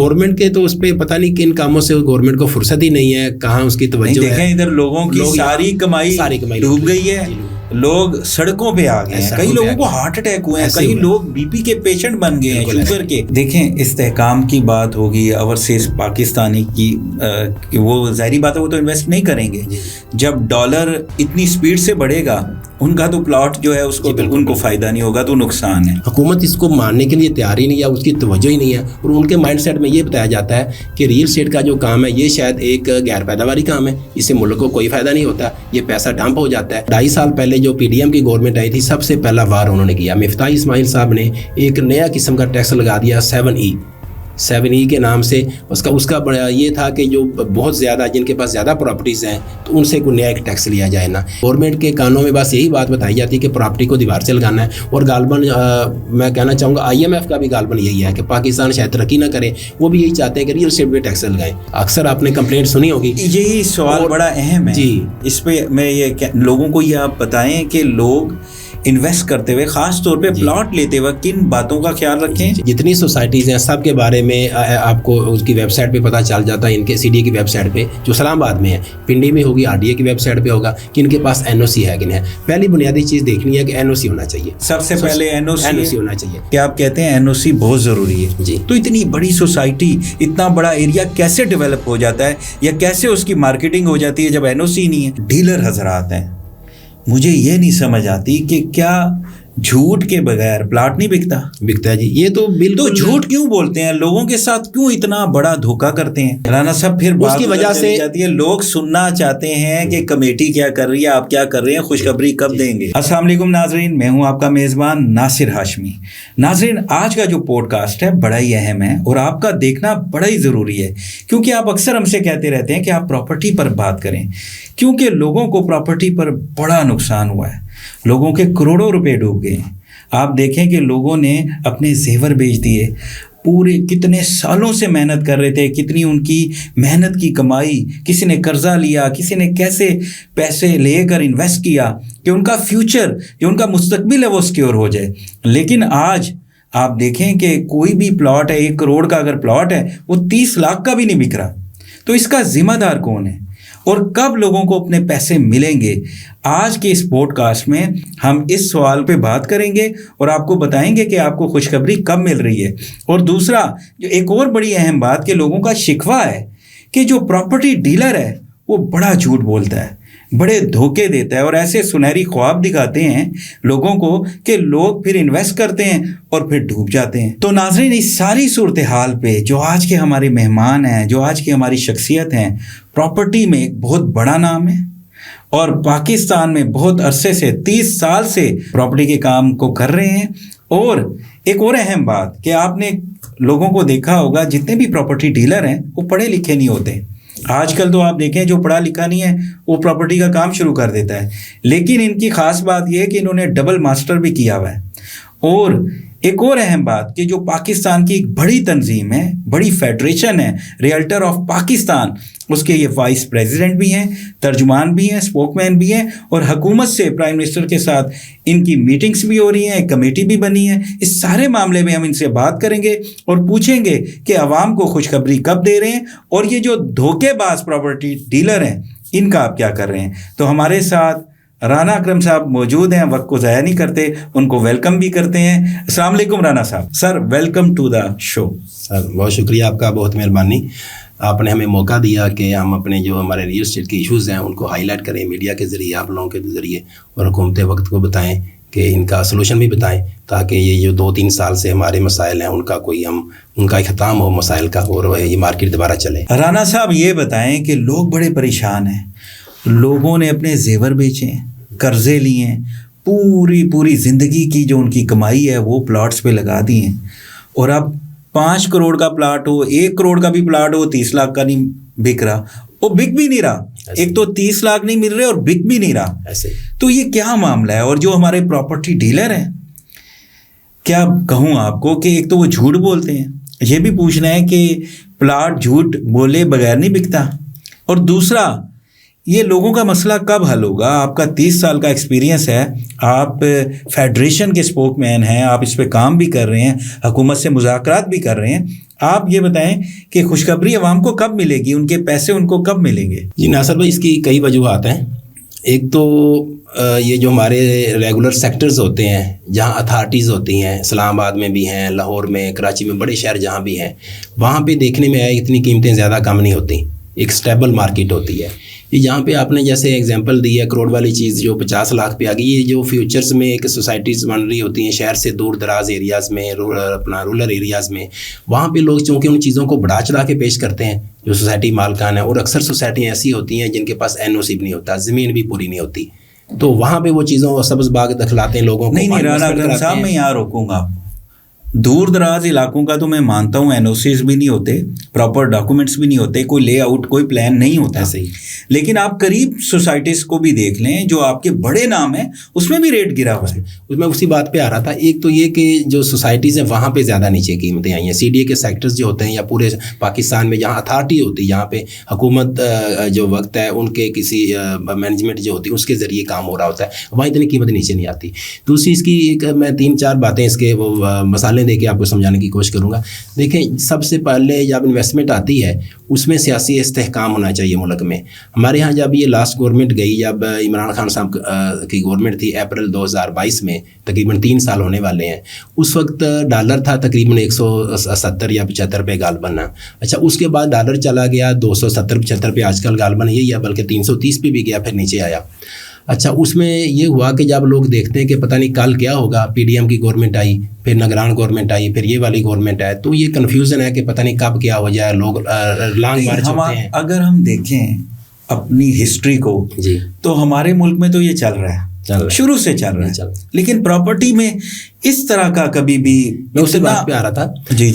Government کے تو اس پہ پتہ نہیں کن کاموں سے گورنمنٹ کو فرصت ہی نہیں ہے, کہاں اس کی توجہ ہے. دیکھیں ادھر لوگوں کی ساری کمائی ڈوب گئی ہے, لوگ سڑکوں پہ آ گئے ہیں, کئی لوگوں کو ہارٹ اٹیک ہوئے ہیں, کئی لوگ بی پی کے پیشنٹ بن گئے ہیں, شوگر کے. دیکھیں استحکام کی بات ہوگی, اوورسیز پاکستانی کی, وہ ظاہری بات ہے وہ تو انویسٹ نہیں کریں گے. جب ڈالر اتنی سپیڈ سے بڑھے گا ان کا تو پلاٹ جو ہے اس کو ان کو فائدہ نہیں ہوگا, تو نقصان ہے. حکومت اس کو ماننے کے لیے تیار ہی نہیں ہے, اس کی توجہ ہی نہیں ہے, اور ان کے مائنڈ سیٹ میں یہ بتایا جاتا ہے کہ ریل اسٹیٹ کا جو کام ہے یہ شاید ایک غیر پیداواری کام ہے, اس سے ملک کو کوئی فائدہ نہیں ہوتا, یہ پیسہ ڈمپ ہو جاتا ہے. 2.5 سال پہلے جو پی ڈی ایم کی گورنمنٹ آئی تھی, سب سے پہلا وار انہوں نے کیا. مفتاح اسماعیل صاحب نے ایک نیا قسم کا ٹیکس لگا دیا 7E کے نام سے. اس کا بڑا یہ تھا کہ جو بہت زیادہ جن کے پاس زیادہ پراپرٹیز ہیں تو ان سے کوئی نیا ایک ٹیکس لیا جائے نا. گورنمنٹ کے کانوں میں بس یہی بات بتائی جاتی ہے کہ پراپرٹی کو دیوار سے لگانا ہے, اور غالباً میں کہنا چاہوں گا IMF کا بھی غالباً یہی ہے کہ پاکستان شاید ترقی نہ کرے, وہ بھی یہی چاہتے ہیں کہ ریل اسٹیٹ پہ ٹیکس لگائیں. اکثر آپ نے کمپلینٹ سنی ہوگی. یہی سوال بڑا اہم ہے جی, اس پہ میں یہ لوگوں کو یہ آپ بتائیں کہ لوگ انویسٹ کرتے ہوئے خاص طور پہ پلاٹ لیتے وقت کن باتوں کا خیال رکھیں. جتنی سوسائٹیز ہیں سب کے بارے میں آپ کو اس کی ویب سائٹ پہ پتہ چل جاتا ہے, ان کے CDA کی ویب سائٹ پہ جو اسلام آباد میں ہے, پنڈی میں ہوگی RDA کی ویب سائٹ پہ ہوگا کہ ان کے پاس NOC ہے کہ نہیں ہے. پہلی بنیادی چیز دیکھنی ہے کہ NOC ہونا چاہیے, سب سے پہلے NOC ہونا چاہیے. کہ آپ کہتے ہیں NOC بہت ضروری ہے. جی, تو اتنی بڑی سوسائٹی, اتنا بڑا ایریا کیسے ڈیولپ ہو جاتا ہے یا کیسے اس کی مارکیٹنگ ہو جاتی ہے جب NOC نہیں ہے. ڈیلر حضرات ہیں, مجھے یہ نہیں سمجھ آتی کہ کیا جھوٹ کے بغیر پلاٹ نہیں بکتا ہے جی. یہ تو بالکل تو جھوٹ کیوں بولتے ہیں, لوگوں کے ساتھ کیوں اتنا بڑا دھوکہ کرتے ہیں رانا صاحب؟ پھر اس کی وجہ سے جاتی ہے, لوگ سننا چاہتے ہیں کہ کمیٹی کیا کر رہی ہے, آپ کیا کر رہے ہیں, خوشخبری کب دیں گے. السلام علیکم ناظرین, میں ہوں آپ کا میزبان ناصر ہاشمی. ناظرین, آج کا جو پوڈ کاسٹ ہے بڑا ہی اہم ہے اور آپ کا دیکھنا بڑا ہی ضروری ہے, کیونکہ آپ اکثر ہم سے کہتے رہتے ہیں کہ آپ پراپرٹی پر بات کریں, کیونکہ لوگوں کو پراپرٹی پر بڑا نقصان ہوا ہے, لوگوں کے کروڑوں روپے ڈوب گئے ہیں. آپ دیکھیں کہ لوگوں نے اپنے زیور بیچ دیے, پورے کتنے سالوں سے محنت کر رہے تھے, کتنی ان کی محنت کی کمائی, کسی نے قرضہ لیا, کسی نے کیسے پیسے لے کر انویسٹ کیا کہ ان کا فیوچر, جو ان کا مستقبل ہے وہ سیکیور ہو جائے. لیکن آج آپ دیکھیں کہ کوئی بھی پلاٹ ہے, 1 کروڑ کا اگر پلاٹ ہے وہ 30 لاکھ کا بھی نہیں بک رہا. تو اس کا ذمہ دار کون ہے اور کب لوگوں کو اپنے پیسے ملیں گے؟ آج کے اس پوڈ کاسٹ میں ہم اس سوال پہ بات کریں گے اور آپ کو بتائیں گے کہ آپ کو خوشخبری کب مل رہی ہے. اور دوسرا جو ایک اور بڑی اہم بات کہ لوگوں کا شکوہ ہے کہ جو پراپرٹی ڈیلر ہے وہ بڑا جھوٹ بولتا ہے, بڑے دھوکے دیتا ہے اور ایسے سنہری خواب دکھاتے ہیں لوگوں کو کہ لوگ پھر انویسٹ کرتے ہیں اور پھر ڈوب جاتے ہیں. تو ناظرین, اس ساری صورتحال پہ جو آج کے ہمارے مہمان ہیں, جو آج کی ہماری شخصیت ہیں, پراپرٹی میں ایک بہت بڑا نام ہے اور پاکستان میں بہت عرصے سے 30 سال سے پراپرٹی کے کام کو کر رہے ہیں. اور ایک اور اہم بات کہ آپ نے لوگوں کو دیکھا ہوگا, جتنے بھی پراپرٹی ڈیلر ہیں وہ پڑھے لکھے نہیں ہوتے. آج کل تو آپ دیکھیں جو پڑھا لکھا نہیں ہے وہ پراپرٹی کا کام شروع کر دیتا ہے, لیکن ان کی خاص بات یہ ہے کہ انہوں نے ڈبل ماسٹر بھی کیا ہوا ہے. اور ایک اور اہم بات کہ جو پاکستان کی ایک بڑی تنظیم ہے, بڑی فیڈریشن ہے, ریئلٹر آف پاکستان, اس کے یہ وائس پریزیڈنٹ بھی ہیں, ترجمان بھی ہیں, اسپوک مین بھی ہیں, اور حکومت سے پرائم منسٹر کے ساتھ ان کی میٹنگز بھی ہو رہی ہیں, ایک کمیٹی بھی بنی ہے. اس سارے معاملے میں ہم ان سے بات کریں گے اور پوچھیں گے کہ عوام کو خوشخبری کب دے رہے ہیں, اور یہ جو دھوکے باز پراپرٹی ڈیلر ہیں ان کا آپ کیا کر رہے ہیں. تو ہمارے ساتھ رانا اکرم صاحب موجود ہیں, وقت کو ضائع نہیں کرتے, ان کو ویلکم بھی کرتے ہیں. السلام علیکم رانا صاحب. سر ویلکم ٹو دا شو. سر بہت شکریہ آپ کا, بہت مہربانی. آپ نے ہمیں موقع دیا کہ ہم اپنے جو ہمارے ریل اسٹیٹ کے ایشوز ہیں ان کو ہائی لائٹ کریں میڈیا کے ذریعے, آپ لوگوں کے ذریعے, اور حکومت وقت کو بتائیں کہ ان کا سلوشن بھی بتائیں, تاکہ یہ جو 2-3 سال سے ہمارے مسائل ہیں ان کا کوئی ان کا ختم ہو مسائل کا, اور یہ مارکیٹ دوبارہ چلے. رانا صاحب یہ بتائیں کہ لوگ بڑے پریشان ہیں, لوگوں نے اپنے زیور بیچے ہیں, قرضے لیے ہیں, پوری زندگی کی جو ان کی کمائی ہے وہ پلاٹس پہ لگا دی ہیں, اور اب 5 کروڑ کا پلاٹ ہو, 1 کروڑ کا بھی پلاٹ ہو, 30 لاکھ کا نہیں بک رہا, وہ بک بھی نہیں رہا. ایک تو 30 لاکھ نہیں مل رہے اور بک بھی نہیں رہا. تو یہ کیا معاملہ ہے؟ اور جو ہمارے پراپرٹی ڈیلر ہیں, کیا کہوں آپ کو کہ ایک تو وہ جھوٹ بولتے ہیں, یہ بھی پوچھنا ہے کہ پلاٹ جھوٹ بولے بغیر نہیں بکتا, اور دوسرا یہ لوگوں کا مسئلہ کب حل ہوگا؟ آپ کا 30 سال کا ایکسپیرینس ہے، آپ فیڈریشن کے اسپوک مین ہیں، آپ اس پہ کام بھی کر رہے ہیں، حکومت سے مذاکرات بھی کر رہے ہیں. آپ یہ بتائیں کہ خوشخبری عوام کو کب ملے گی، ان کے پیسے ان کو کب ملیں گے؟ جی ناصر بھائی، اس کی کئی وجوہات ہیں. ایک تو یہ جو ہمارے ریگولر سیکٹرز ہوتے ہیں جہاں اتھارٹیز ہوتی ہیں، اسلام آباد میں بھی ہیں، لاہور میں، کراچی میں، بڑے شہر جہاں بھی ہیں، وہاں پہ دیکھنے میں آئے اتنی قیمتیں زیادہ کم نہیں ہوتی، ایک سٹیبل مارکیٹ ہوتی ہے. یہ جہاں پہ آپ نے جیسے ایگزامپل دی ہے کروڑ والی چیز جو 50 لاکھ پہ آ گئی، یہ جو فیوچرز میں ایک سوسائٹیز بن رہی ہوتی ہیں شہر سے دور دراز ایریاز میں، اپنا رورل ایریاز میں، وہاں پہ لوگ چونکہ ان چیزوں کو بڑھا چڑھا کے پیش کرتے ہیں جو سوسائٹی مالکان ہے، اور اکثر سوسائٹیاں ایسی ہوتی ہیں جن کے پاس NOC بھی نہیں ہوتا، زمین بھی پوری نہیں ہوتی، تو وہاں پہ وہ چیزوں سبز باغ دکھلاتے ہیں لوگوں کو. نہیں رانا اکرم صاحب، میں یہاں روکوں گا آپ کو. دور دراز علاقوں کا تو میں مانتا ہوں NOCs بھی نہیں ہوتے، پراپر ڈاکومنٹس بھی نہیں ہوتے، کوئی لے آؤٹ کوئی پلان نہیں ہوتا. صحیح. لیکن آپ قریب سوسائٹیز کو بھی دیکھ لیں جو آپ کے بڑے نام ہیں، اس میں بھی ریٹ گرا ہوا ہے. اس میں اسی بات پہ آ رہا تھا. ایک تو یہ کہ جو سوسائٹیز ہیں وہاں پہ زیادہ نیچے قیمتیں آئی ہیں. CDA کے سیکٹرز جو ہوتے ہیں یا پورے پاکستان میں جہاں اتھارٹی ہوتی ہے، جہاں پہ حکومت جو وقت ہے ان کے کسی مینجمنٹ جو ہوتی ہے اس کے ذریعے کام ہو رہا ہوتا ہے، وہاں اتنی قیمت نیچے نہیں آتی. دوسری اس کی ایک میں 3-4 باتیں اس کے وہ مسالے دے کے آپ کو سمجھانے کی کوشش کروں گا. دیکھیں، سب سے پہلے جب انویسٹمنٹ آتی ہے اس میں سیاسی استحکام ہونا چاہیے ملک میں. ہمارے ہاں جب یہ لاسٹ گورنمنٹ گئی، جب عمران خان صاحب کی گورنمنٹ تھی اپریل 2022 میں، تقریباً 3 سال ہونے والے ہیں، اس وقت ڈالر تھا تقریباً 170 یا 75 پہ غالباً. اچھا، اس کے بعد ڈالر چلا گیا 270-75 پہ، آج کل غالباً یہی ہے، بلکہ 330 پہ بھی گیا، پھر نیچے آیا. اچھا، اس میں یہ ہوا کہ جب لوگ دیکھتے ہیں کہ پتہ نہیں کل کیا ہوگا، PDM کی گورنمنٹ آئی، پھر نگران گورنمنٹ آئی، پھر یہ والی گورنمنٹ ہے، تو یہ کنفیوژن ہے کہ پتہ نہیں کب کیا ہو جائے، لوگ لانگ مارچ ہوتے ہیں. اگر ہم دیکھیں اپنی ہسٹری کو جی تو ہمارے ملک میں تو یہ چل رہا ہے، شروع سے چل رہا ہے. لیکن پراپرٹی میں اس طرح کا کبھی بھی، میں اسی بات پہ آ رہا تھا.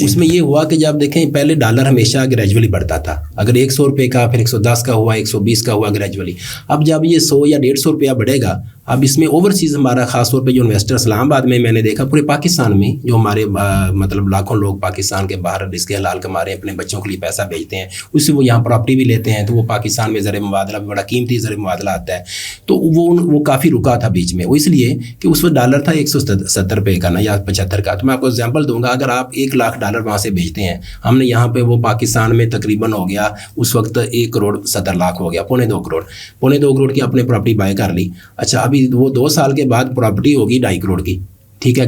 اس میں یہ ہوا کہ جب دیکھیں پہلے ڈالر ہمیشہ گریجولی بڑھتا تھا، اگر 100 روپے کا، پھر 110 کا ہوا، 120 کا ہوا گریجولی. اب جب یہ 100 یا 150 روپیہ بڑھے گا، اب اس میں اوورسیز ہمارا خاص طور پہ جو انویسٹر اسلام آباد میں نے دیکھا، پورے پاکستان میں جو ہمارے مطلب لاکھوں لوگ پاکستان کے باہر رزق حلال کما رہے ہیں، اپنے بچوں کے لیے پیسہ بھیجتے ہیں، اس سے وہ یہاں پراپرٹی بھی لیتے ہیں، تو وہ پاکستان میں زر مبادلہ بھی بڑا قیمتی زر مبادلہ آتا ہے، تو وہ کافی رکا تھا بیچ میں. وہ اس لیے کہ اس وقت ڈالر تھا 170 روپے کا نا، یا 75 کا. تو میں آپ کو ایگزامپل دوں گا، اگر آپ 1 لاکھ ڈالر وہاں سے بھیجتے ہیں، ہم نے یہاں پہ وہ پاکستان میں تقریباً ہو گیا اس وقت 1 کروڑ 70 لاکھ ہو گیا، 2.25 کروڑ کی اپنے پراپرٹی بائی کر لی. اچھا، ابھی وہ 2 سال کے بعد پراپرٹی ہوگی 2.5 کروڑ کی، ٹھیک ہے،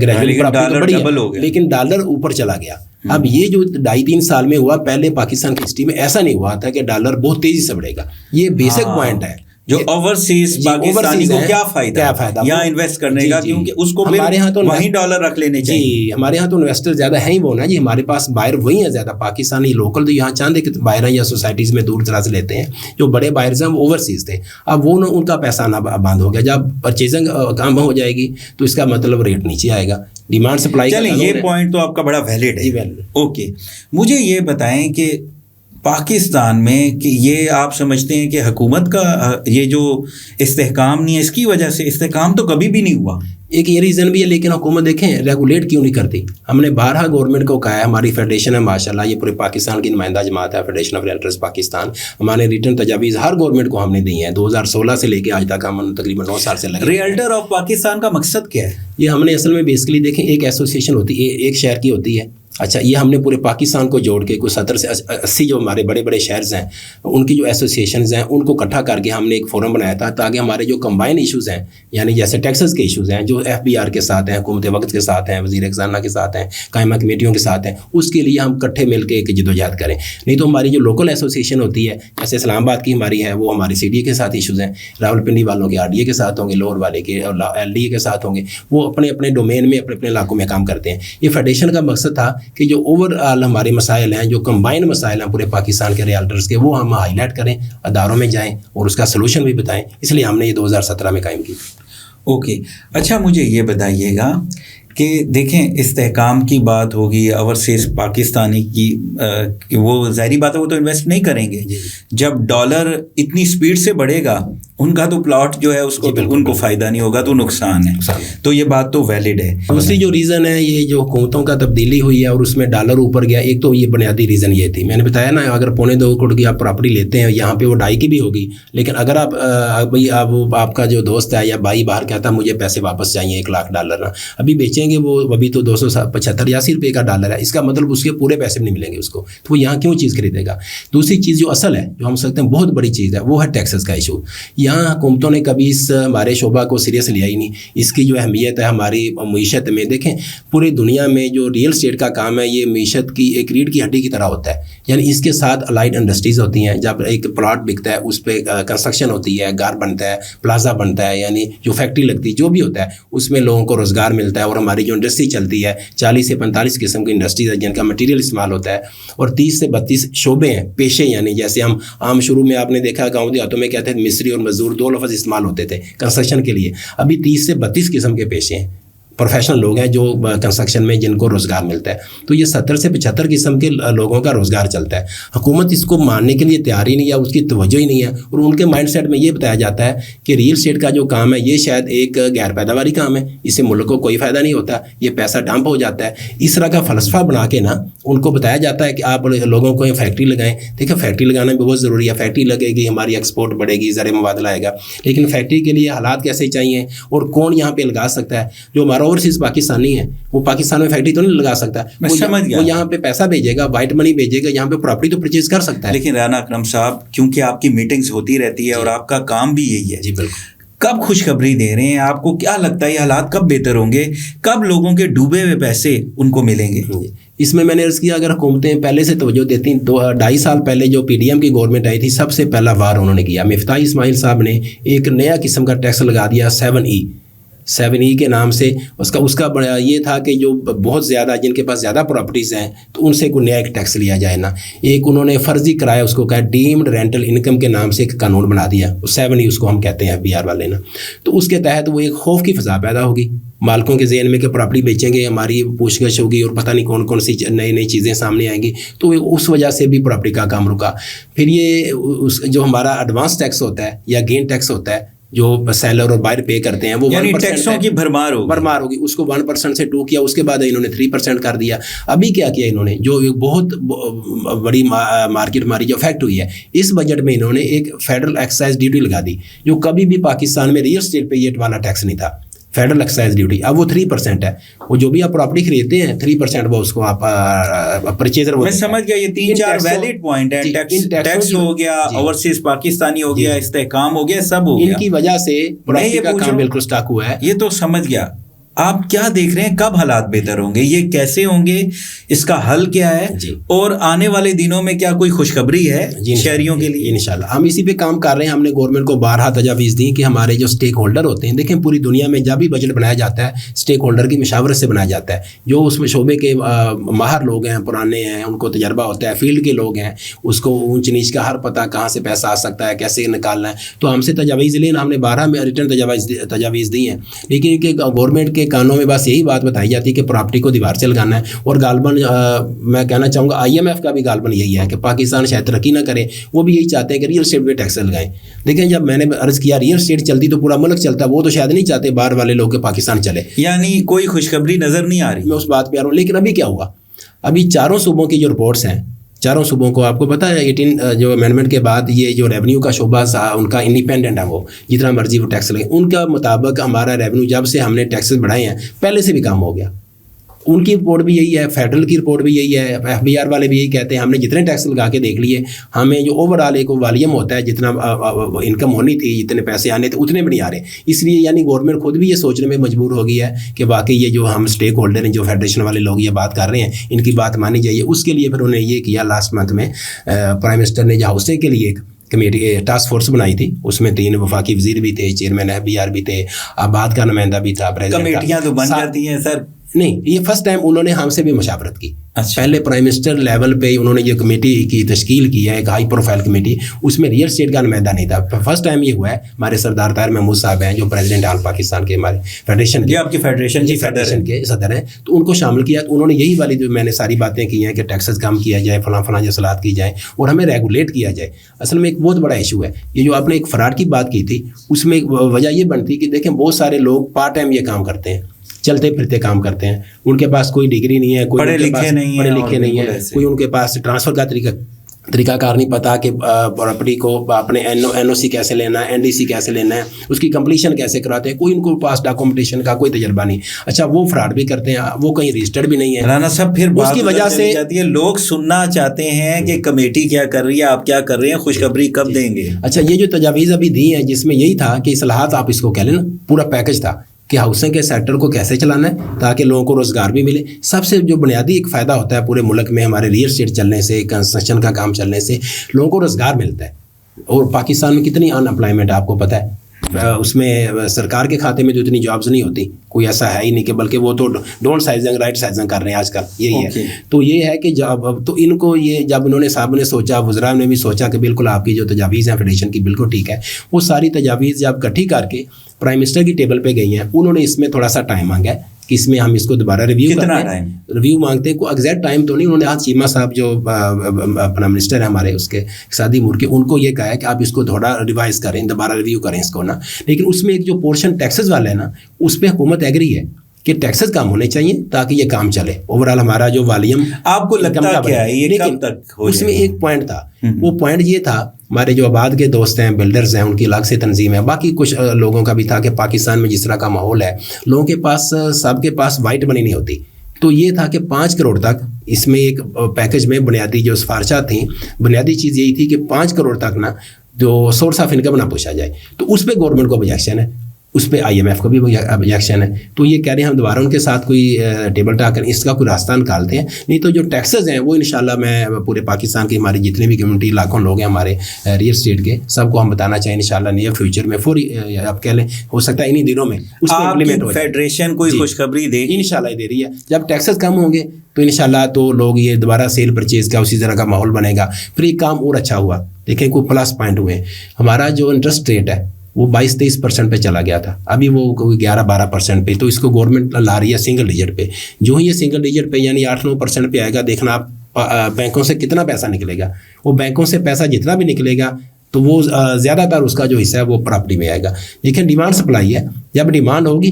لیکن ڈالر اوپر چلا گیا. اب یہ جو 2.5-3 سال میں ہوا، پہلے پاکستان کی ہسٹری میں ایسا نہیں ہوا تھا کہ ڈالر بہت تیزی سے بڑھے گا. یہ بیسک پوائنٹ ہے. جو اوورسیز پاکستانی کو کیا فائدہ یہاں انویسٹ کرنے کا، کیونکہ اس کو ہمارے یہاں تو وہیں ڈالر رکھ لینے چاہیے. جی، ہمارے ہاں تو انویسٹر زیادہ ہیں ہی وہ نا جی، ہمارے پاس بائر وہی ہیں زیادہ. پاکستانی لوکل تو یہاں چاند کہ بائر یا سوسائٹیز میں دور دراز لیتے ہیں، جو بڑے بائرز ہیں وہ اوورسیز تھے. اب وہ ان کا پیسہ آنا بند ہو گیا. جب پرچیزنگ کم ہو جائے گی تو اس کا مطلب ریٹ نیچے آئے گا، ڈیمانڈ سپلائی. چلیں، یہ پوائنٹ تو آپ کا بڑا ویلڈ ہے. اوکے، مجھے یہ بتائیں کہ پاکستان میں کہ یہ آپ سمجھتے ہیں کہ حکومت کا یہ جو استحکام نہیں ہے، اس کی وجہ سے استحکام تو کبھی بھی نہیں ہوا. ایک یہ ریزن بھی ہے، لیکن حکومت دیکھیں ریگولیٹ کیوں نہیں کرتی. ہم نے بارہا گورنمنٹ کو کہا ہے، ہماری فیڈریشن ہے ماشاءاللہ، یہ پورے پاکستان کی نمائندہ جماعت ہے، فیڈریشن آف ریئلٹرز پاکستان. ہمارے ریٹرن تجاویز ہر گورنمنٹ کو ہم نے دی ہیں 2016 سے لے کے آج تک، ہم تقریباً 9 سال سے لگے. ریئلٹر آف پاکستان کا مقصد کیا ہے؟ یہ ہم نے اصل میں بیسکلی دیکھیں، ایک ایسوسیشن ہوتی ہے، ایک شہر کی ہوتی ہے. اچھا، یہ ہم نے پورے پاکستان کو جوڑ کے کچھ 70 سے 80 جو ہمارے بڑے بڑے شہرز ہیں ان کی جو ایسوسیشنز ہیں ان کو اکٹھا کر کے ہم نے ایک فورم بنایا تھا، تاکہ ہمارے جو کمبائن ایشوز ہیں، یعنی جیسے ٹیکسز کے ایشوز ہیں جو FBR کے ساتھ ہیں، حکومت وقت کے ساتھ ہیں، وزیر خزانہ کے ساتھ ہیں، قائمہ کمیٹیوں کے ساتھ ہیں، اس کے لیے ہم اکٹھے مل کے ایک جدوجہد کریں. نہیں تو ہماری جو لوکل ایسوسیشن ہوتی ہے، جیسے اسلام آباد کی ہماری ہے، وہ ہماری CDA کے ساتھ ایشوز ہیں، راولپنڈی والوں کے RDA کے ساتھ ہوں گے، لاہور والے کے LDA کے ساتھ ہوں گے. وہ اپنے اپنے ڈومین میں اپنے اپنے علاقوں میں کام کرتے ہیں. یہ فیڈریشن کا مقصد تھا کہ جو ہمارے مسائل ہیں، جو کمبائن مسائل ہیں پورے پاکستان کے ریالٹرز کے، وہ ہم ہائی لائٹ کریں، اداروں میں جائیں اور اس کا سلوشن بھی بتائیں. اس لیے ہم نے یہ 2017 میں قائم کی. اوکے، اچھا مجھے یہ بتائیے گا کہ دیکھیں استحکام کی بات ہوگی، اوورسیز پاکستانی کی، وہ ظاہری بات ہے وہ تو انویسٹ نہیں کریں گے. جب ڈالر اتنی سپیڈ سے بڑھے گا ان کا تو پلاٹ جو ہے اس کو ان کو فائدہ نہیں ہوگا، تو نقصان ہے. تو یہ بات تو ویلڈ ہے. دوسری جو ریزن ہے یہ جو حکومتوں کا تبدیلی ہوئی ہے اور اس میں ڈالر اوپر گیا، ایک تو یہ بنیادی ریزن یہ تھی، میں نے بتایا نا، اگر 2.25 کروڑ کی آپ پراپرٹی لیتے ہیں یہاں پہ وہ 2.5 کی بھی ہوگی، لیکن اگر آپ کا جو دوست ہے یا بھائی باہر کہتا ہے مجھے پیسے واپس چاہیے $1,00,000 ابھی بیچیں گے، وہ ابھی تو 275-80 روپے کا ڈالر ہے، اس کا مطلب اس کے پورے پیسے نہیں ملیں گے اس کو، تو وہ یہاں کیوں چیز خریدے گا. دوسری چیز جو اصل ہے جو ہم سکتے ہیں بہت بڑی چیز ہے وہ ہے ٹیکسز کا ایشو. یہاں حکومتوں نے کبھی اس ہمارے شعبہ کو سیریس لیا ہی نہیں. اس کی جو اہمیت ہے ہماری معیشت میں، دیکھیں پوری دنیا میں جو ریئل اسٹیٹ کا کام ہے یہ معیشت کی ایک ریڑھ کی ہڈی کی طرح ہوتا ہے. یعنی اس کے ساتھ الائڈ انڈسٹریز ہوتی ہیں، جب ایک پلاٹ بکتا ہے اس پہ کنسٹرکشن ہوتی ہے، گھر بنتا ہے، پلازا بنتا ہے، یعنی جو فیکٹری لگتی ہے جو بھی ہوتا ہے اس میں لوگوں کو روزگار ملتا ہے. اور ہماری جو انڈسٹری چلتی ہے 40 سے 45 قسم کی انڈسٹریز ہیں جن کا مٹیریل استعمال ہوتا ہے، اور 30 سے 32 شعبے ہیں پیشے. یعنی جیسے ہم عام شروع میں آپ نے دیکھا گاؤں دیہاتوں میں کہتے ہیں مستری اور مزدور 2 لفظ استعمال ہوتے تھے کنسٹرکشن کے لیے، ابھی 30 سے 32 قسم کے پیشے ہیں، پروفیشنل لوگ ہیں جو کنسٹرکشن میں جن کو روزگار ملتا ہے. تو یہ 70 سے 75 قسم کے لوگوں کا روزگار چلتا ہے. حکومت اس کو ماننے کے لیے تیار ہی نہیں ہے، اس کی توجہ ہی نہیں ہے، اور ان کے مائنڈ سیٹ میں یہ بتایا جاتا ہے کہ ریئل اسٹیٹ کا جو کام ہے یہ شاید ایک غیر پیداواری کام ہے، اس سے ملک کو کوئی فائدہ نہیں ہوتا، یہ پیسہ ڈمپ ہو جاتا ہے. اس طرح کا فلسفہ بنا کے نا ان کو بتایا جاتا ہے کہ آپ لوگوں کو فیکٹری لگائیں. دیکھیں فیکٹری لگانا بھی بہت ضروری ہے، فیکٹری لگے گی ہماری ایکسپورٹ بڑھے گی، زر مبادلہ آئے گا، لیکن فیکٹری کے لیے حالات کیسے چاہیے اور کون یہاں پہ لگا سکتا ہے. جو ہمارا اوورسیز پاکستانی ہے وہ پاکستان میں فیکٹری تو نہیں لگا سکتا، وہ یہاں پہ پیسہ بھیجے گا، وائٹ منی بھیجے گا، یہاں پہ پراپرٹی تو پرچیز کر سکتا ہے. لیکن رانا اکرم صاحب کیونکہ آپ کی میٹنگز ہوتی رہتی ہے اور آپ کا کام بھی یہی ہے، جی بالکل، کب خوشخبری دے رہے ہیں؟ آپ کو کیا لگتا ہے یہ حالات کب بہتر ہوں گے؟ کب لوگوں کے ڈوبے ہوئے پیسے ان کو ملیں گے؟ اس میں نے عرض کیا اگر حکومتیں پہلے سے توجہ دیتی، 2.5 سال پہلے جو پی ڈی ایم کی گورنمنٹ آئی تھی سب سے پہلا وار انہوں نے کیا. مفتاح اسماعیل صاحب نے ایک نیا قسم کا ٹیکس لگا دیا 7E کے نام سے. اس کا بڑا یہ تھا کہ جو بہت زیادہ جن کے پاس زیادہ پراپرٹیز ہیں تو ان سے کوئی نیا ایک ٹیکس لیا جائے نا. ایک انہوں نے فرضی کرایہ اس کو کہا ڈیمڈ رینٹل انکم کے نام سے ایک قانون بنا دیا، 7E اس کو ہم کہتے ہیں FBR والے نا. تو اس کے تحت وہ ایک خوف کی فضا پیدا ہوگی مالکوں کے ذہن میں کہ پراپرٹی بیچیں گے، ہماری پوچھ گچھ ہوگی اور پتہ نہیں کون کون سی نئی چیزیں سامنے آئیں گی. تو اس وجہ سے بھی پراپرٹی کا کام رکا. پھر یہ جو ہمارا ایڈوانس ٹیکس ہوتا ہے یا گین ٹیکس ہوتا ہے جو سیلر اور بائر پے کرتے ہیں وہ یعنی ٹیکسوں کی بھرمار ہوگی، اس کو 1% سے 2 کیا، اس کے بعد انہوں نے 3% کر دیا. ابھی کیا کیا انہوں نے، جو بہت بڑی مارکیٹ ہماری جو افیکٹ ہوئی ہے اس بجٹ میں، انہوں نے ایک فیڈرل ایکسائز ڈیوٹی لگا دی جو کبھی بھی پاکستان میں ریئل اسٹیٹ پہ یہ والا ٹیکس نہیں تھا، فیڈرل ایکسائز ڈیوٹی. اب وہ 3% ہے، وہ جو بھی آپ پراپرٹی خریدتے ہیں 3% وہ اس کو آپ پرچیزر. میں سمجھ گیا، یہ 3-4 ویلڈ پوائنٹ ہیں. ٹیکس ہو گیا، اوورسیز پاکستانی ہو گیا، استحکام ہو گیا، سب ہو گیا. ان کی وجہ سے پراپرٹی کا کام بالکل سٹاک ہوا ہے. یہ تو سمجھ گیا. آپ کیا دیکھ رہے ہیں کب حالات بہتر ہوں گے، یہ کیسے ہوں گے، اس کا حل کیا ہے، اور آنے والے دنوں میں کیا کوئی خوشخبری ہے شہریوں کے لیے؟ انشاءاللہ ہم اسی پہ کام کر رہے ہیں. ہم نے گورنمنٹ کو بارہا تجاویز دی کہ ہمارے جو سٹیک ہولڈر ہوتے ہیں، دیکھیں پوری دنیا میں جب بھی بجٹ بنایا جاتا ہے سٹیک ہولڈر کی مشاورت سے بنایا جاتا ہے. جو اس میں شعبے کے ماہر لوگ ہیں، پرانے ہیں، ان کو تجربہ ہوتا ہے، فیلڈ کے لوگ ہیں، اس کو اونچ نیچ کا ہر پتہ کہاں سے پیسہ آ سکتا ہے، کیسے نکالنا ہے. تو ہم سے تجاویز لینا، ہم نے 12 میں ریٹرن تجاویز دی ہیں. لیکن کہ گورنمنٹ کے کانوں میں بس یہی بات بتائی جاتی ہے کہ پراپرٹی کو دیوار سے لگانا ہے. اور غالباً میں کہنا چاہوں گا IMF کا بھی غالباً یہی ہے کہ پاکستان شاید ترقی نہ کرے، وہ بھی یہی چاہتے ہیں کہ ریئل اسٹیٹ پہ ٹیکس لگائیں. دیکھیں جب میں نے عرض کیا ریئل اسٹیٹ چلتی تو پورا ملک چلتا، وہ تو شاید نہیں چاہتے باہر والے لوگ کہ پاکستان چلے. یعنی کوئی خوشخبری نظر نہیں آ رہی. میں اس بات پہ آ رہا ہوں. لیکن ابھی کیا ہوا، ابھی 4 صوبوں کی جو رپورٹس ہیں، 4 صوبوں کو آپ کو پتہ ہے 18 جو امینڈمنٹ کے بعد یہ جو ریونیو کا شعبہ ان کا انڈیپینڈنٹ ہے، وہ جتنا مرضی وہ ٹیکس لگے. ان کا مطابق ہمارا ریونیو جب سے ہم نے ٹیکسز بڑھائے ہیں پہلے سے بھی کم ہو گیا. ان کی رپورٹ بھی یہی ہے، فیڈرل کی رپورٹ بھی یہی ہے، FBR والے بھی یہی کہتے ہیں ہم نے جتنے ٹیکس لگا کے دیکھ لیے، ہمیں جو اوور آل ایک والیوم ہوتا ہے جتنا انکم ہونی تھی، جتنے پیسے آنے تھے اتنے بھی نہیں آ رہے. اس لیے یعنی گورنمنٹ خود بھی یہ سوچنے میں مجبور ہو گئی ہے کہ واقعی یہ جو ہم اسٹیک ہولڈر ہیں، جو فیڈریشن والے لوگ یہ بات کر رہے ہیں، ان کی بات مانی جائے. اس کے لیے پھر انہوں نے یہ کیا، لاسٹ منتھ میں پرائم منسٹر نے ہاؤسنگ کے لیے ایک کمیٹی ٹاسک فورس بنائی تھی. اس میں 3 وفاقی وزیر بھی تھے، چیئرمین FBR بھی تھے، آباد کا نمائندہ بھی تھا. کمیٹیاں تو بن جاتی ہیں سر. نہیں، یہ فرسٹ ٹائم انہوں نے ہم سے بھی مشاورت کی. اچھا. پہلے پرائم منسٹر لیول پہ انہوں نے یہ کمیٹی کی تشکیل کی ہے، ایک ہائی پروفائل کمیٹی، اس میں ریئل اسٹیٹ کا نمائندہ نہیں تھا. فرسٹ ٹائم یہ ہوا ہے. ہمارے سردار طاہر محمود صاحب ہیں جو پریزیڈنٹ آل پاکستان کے ہمارے فیڈریشن کے، آپ کی فیڈریشن کے صدر ہیں، تو ان کو شامل کیا. تو انہوں نے یہی والی جو میں نے ساری باتیں کی ہیں کہ ٹیکسز کم کیا جائے، فلاں فلاں اصلاحات کی جائیں اور ہمیں ریگولیٹ کیا جائے. اصل میں ایک بہت بڑا ایشو ہے یہ جو آپ نے ایک فراڈ کی بات کی تھی، اس میں وجہ یہ بنتی کہ دیکھیں بہت سارے لوگ پارٹ ٹائم یہ کام کرتے ہیں، چلتے پھرتے کام کرتے ہیں، ان کے پاس کوئی ڈگری نہیں ہے، کوئی پڑھے لکھے نہیں ہے، کوئی ان کے پاس ٹرانسفر کا طریقہ کار نہیں پتا کہ پراپرٹی کو اپنے این او سی کیسے لینا ہے، این ڈی سی کیسے لینا ہے، اس کی کمپلیشن کیسے کراتے ہیں، کوئی ان کو پاس ڈاکومنٹیشن کا کوئی تجربہ نہیں. اچھا وہ فراڈ بھی کرتے ہیں، وہ کہیں رجسٹرڈ بھی نہیں ہے. رانا صاحب پھر اس کی وجہ سے جاتی ہے لوگ سننا چاہتے ہیں کہ کمیٹی کیا کر رہی ہے، آپ کیا کر رہے ہیں، خوشخبری کب دیں گے. اچھا یہ جو تجاویز ابھی دی ہیں جس میں یہی تھا کہ اصلاحات آپ اس کو کہہ لیں نا، پورا پیکج تھا کہ ہاؤسنگ کے سیکٹر کو کیسے چلانا ہے تاکہ لوگوں کو روزگار بھی ملے. سب سے جو بنیادی ایک فائدہ ہوتا ہے پورے ملک میں ہمارے ریئل اسٹیٹ چلنے سے، کنسٹرکشن کا کام چلنے سے لوگوں کو روزگار ملتا ہے. اور پاکستان میں کتنی ان امپلائمنٹ آپ کو پتہ ہے، اس میں سرکار کے کھاتے میں تو اتنی جابز نہیں ہوتی، کوئی ایسا ہے ہی نہیں کہ بلکہ وہ تو ڈونٹ سائزنگ رائٹ سائزنگ کر رہے ہیں آج کل. یہی ہے. تو یہ ہے کہ جب تو ان کو یہ جب انہوں نے صاحب نے سوچا، وزراء نے بھی سوچا کہ بالکل آپ کی جو تجاویز ہیں فیڈریشن کی بالکل ٹھیک ہے، وہ ساری تجاویز جب اکٹھی کر کے پرائم منسٹر کی ٹیبل پہ گئی ہیں، انہوں نے اس میں تھوڑا سا ٹائم مانگا ہے کہ اس میں ہم اس کو دوبارہ ریویو کرتے ہیں. ریویو مانگتے ہیں، کوئی ایگزیکٹ ٹائم تو نہیں. انہوں نے آج چیمہ صاحب جو اپنا منسٹر ہے ہمارے اس کے اقتصادی امور کے، ان کو یہ کہا ہے کہ آپ اس کو تھوڑا ریوائز کریں، دوبارہ ریویو کریں اس کو نا. لیکن اس میں ایک جو پورشن ٹیکسز والا ہے نا، اس پہ حکومت ایگری ہے کہ ٹیکسز کم ہونے چاہیے تاکہ یہ کام چلے. اوور آل ہمارا جو والیم آپ کو لگتا کیا ہے یہ کب تک ہو اس میں ایک پوائنٹ تھا، وہ پوائنٹ یہ تھا ہمارے جو آباد کے دوست ہیں، بلڈرز ہیں، ان کی الگ سے تنظیم ہے، باقی کچھ لوگوں کا بھی تھا کہ پاکستان میں جس طرح کا ماحول ہے، لوگوں کے پاس سب کے پاس وائٹ منی نہیں ہوتی. تو یہ تھا کہ 5 کروڑ تک اس میں ایک پیکج میں بنیادی جو سفارشات تھیں، بنیادی چیز یہی تھی کہ 5 کروڑ تک نا جو سورس آف انکم نہ پوچھا جائے. تو اس پہ گورنمنٹ کو آبجیکشن ہے، اس پہ آئی ایم ایف کو بھی آبجیکشن ہے. تو یہ کہہ رہے ہیں ہم دوبارہ ان کے ساتھ کوئی ٹیبل ٹاک کریں، اس کا کوئی راستہ نکالتے ہیں. نہیں تو جو ٹیکسز ہیں وہ انشاءاللہ میں پورے پاکستان کی ہماری جتنے بھی کمیونٹی لاکھوں لوگ ہیں ہمارے ریئل اسٹیٹ کے، سب کو ہم بتانا چاہیں انشاءاللہ نیئر فیوچر میں فوری آپ کہہ لیں ہو سکتا ہے انہی دنوں میں اس کو امپلیمنٹ ہو جائے. فیڈریشن کوئی خوشخبری دے انشاءاللہ دے رہی ہے. جب ٹیکسز کم ہوں گے تو انشاءاللہ تو لوگ یہ دوبارہ سیل پرچیز کا اسی طرح کا ماحول بنے گا. پھر ایک کام اور اچھا ہوا، دیکھیں کوئی پلس پوائنٹ ہوئے. ہمارا جو انٹرسٹ ریٹ ہے وہ 22-23% پہ چلا گیا تھا، ابھی وہ 11-12% پہ. تو اس کو گورنمنٹ لا رہی ہے سنگل ڈیجٹ پہ. جو ہی یہ سنگل ڈیجٹ پہ یعنی 8-9% پہ آئے گا، دیکھنا آپ بینکوں سے کتنا پیسہ نکلے گا. وہ بینکوں سے پیسہ جتنا بھی نکلے گا تو وہ زیادہ تر اس کا جو حصہ ہے وہ پراپرٹی میں آئے گا. لیکن ڈیمانڈ سپلائی ہے، جب ڈیمانڈ ہوگی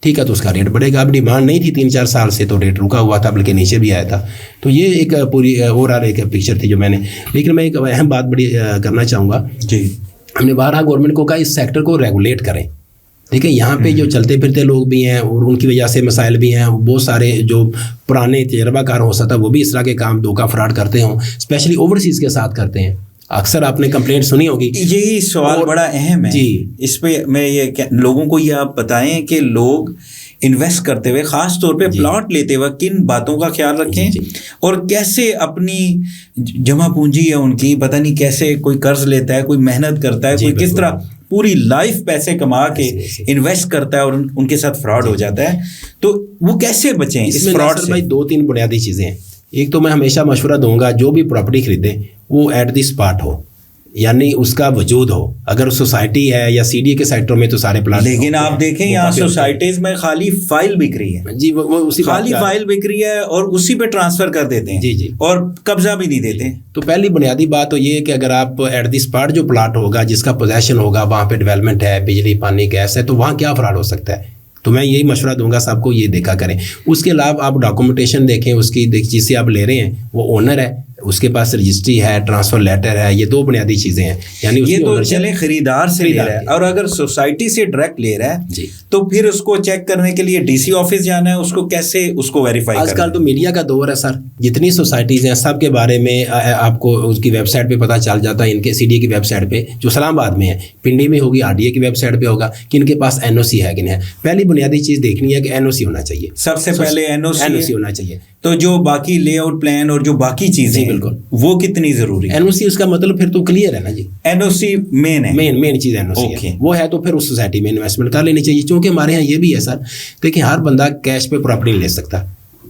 ٹھیک ہے تو اس کا ریٹ بڑھے گا. اب ڈیمانڈ نہیں تھی 3-4 سال سے تو ریٹ رکا ہوا تھا، بلکہ نیچے بھی آیا تھا. تو یہ ایک پوری اوور آل ایک پکچر تھی جو میں نے. لیکن میں ایک اہم بات بڑی کرنا چاہوں گا جی، ہم نے بارہا گورنمنٹ کو کہا اس سیکٹر کو ریگولیٹ کریں. دیکھیں یہاں پہ جو چلتے پھرتے لوگ بھی ہیں اور ان کی وجہ سے مسائل بھی ہیں. بہت سارے جو پرانے تجربہ کار ہو سکتا ہے وہ بھی اس طرح کے کام دھوکہ فراڈ کرتے ہوں، اسپیشلی اوورسیز کے ساتھ کرتے ہیں. اکثر آپ نے کمپلینٹ سنی ہوگی. یہی سوال بڑا اہم ہے جی. اس پہ میں یہ لوگوں کو یہ آپ بتائیں کہ لوگ انویسٹ کرتے ہوئے خاص طور پہ پلاٹ لیتے وقت کن باتوں کا خیال رکھیں اور کیسے اپنی جمع پونجی ہے ان کی پتہ نہیں کیسے کوئی قرض لیتا ہے، کوئی محنت کرتا ہے، کوئی کس طرح پوری لائف پیسے کما کے انویسٹ کرتا ہے اور ان کے ساتھ فراڈ ہو جاتا ہے. تو وہ کیسے بچیں اس فراڈ سے؟ 2-3 بنیادی چیزیں ہیں. ایک تو میں ہمیشہ مشورہ دوں گا جو بھی پراپرٹی خریدیں وہ ایٹ دی اسپاٹ ہو، یعنی اس کا وجود ہو. اگر سوسائٹی ہے یا سی ڈی اے کے سیکٹر میں تو سارے پلاٹ، لیکن آپ دیکھیں یہاں سوسائٹیز میں خالی فائل بک رہی ہے جی، وہ اسی خالی فائل بک رہی ہے اور اسی پہ ٹرانسفر کر دیتے ہیں جی اور قبضہ بھی نہیں دیتے. تو پہلی بنیادی بات تو یہ ہے کہ اگر آپ ایٹ دی اسپاٹ جو پلاٹ ہوگا جس کا پوزیشن ہوگا وہاں پہ ڈیولپمنٹ ہے، بجلی پانی گیس ہے، تو وہاں کیا فراڈ ہو سکتا ہے. تو میں یہی مشورہ دوں گا سب کو یہ دیکھا کریں. اس کے علاوہ آپ ڈاکومنٹیشن دیکھیں اس کی، جس سے آپ لے رہے ہیں وہ اونر ہے، اس کے پاس رجسٹری ہے، ٹرانسفر لیٹر ہے. یہ 2 بنیادی چیزیں ہیں. یعنی یہ تو چلے خریدار سے لے رہا ہے، اور اگر سوسائٹی سے ڈائریکٹ لے رہا ہے جی تو پھر اس کو چیک کرنے کے لیے ڈی سی آفس جانا ہے، اس کو کیسے اس کو ویریفائی کرنا ہے؟ آج کل تو میڈیا کا دور ہے سر، جتنی سوسائٹیز ہیں سب کے بارے میں آپ کو اس کی ویب سائٹ پہ پتہ چل جاتا ہے. ان کے سی ڈی اے کی ویب سائٹ پہ جو اسلام آباد میں ہے، پنڈی میں ہوگی، آر ڈی اے کی ویب سائٹ پہ ہوگا کہ ان کے پاس این او سی ہے کہ نہیں ہے. پہلی بنیادی چیز دیکھنی ہے کہ این او سی ہونا چاہیے. سب سے پہلے این او سی ہونا چاہیے. تو جو باقی لے آؤٹ پلان اور جو باقی چیزیں بالکل وہ کتنی ضروری ہے؟ NOC اس کا مطلب پھر تو کلیئر ہے نا جی, NOC مین ہے, مین چیز NOC ہے, وہ ہے تو پھر اس سوسائٹی میں انویسٹمنٹ کر لینی چاہیے. چونکہ ہمارے یہاں یہ بھی ہے سر, دیکھیں ہر بندہ کیش پہ پراپرٹی نہیں لے سکتا,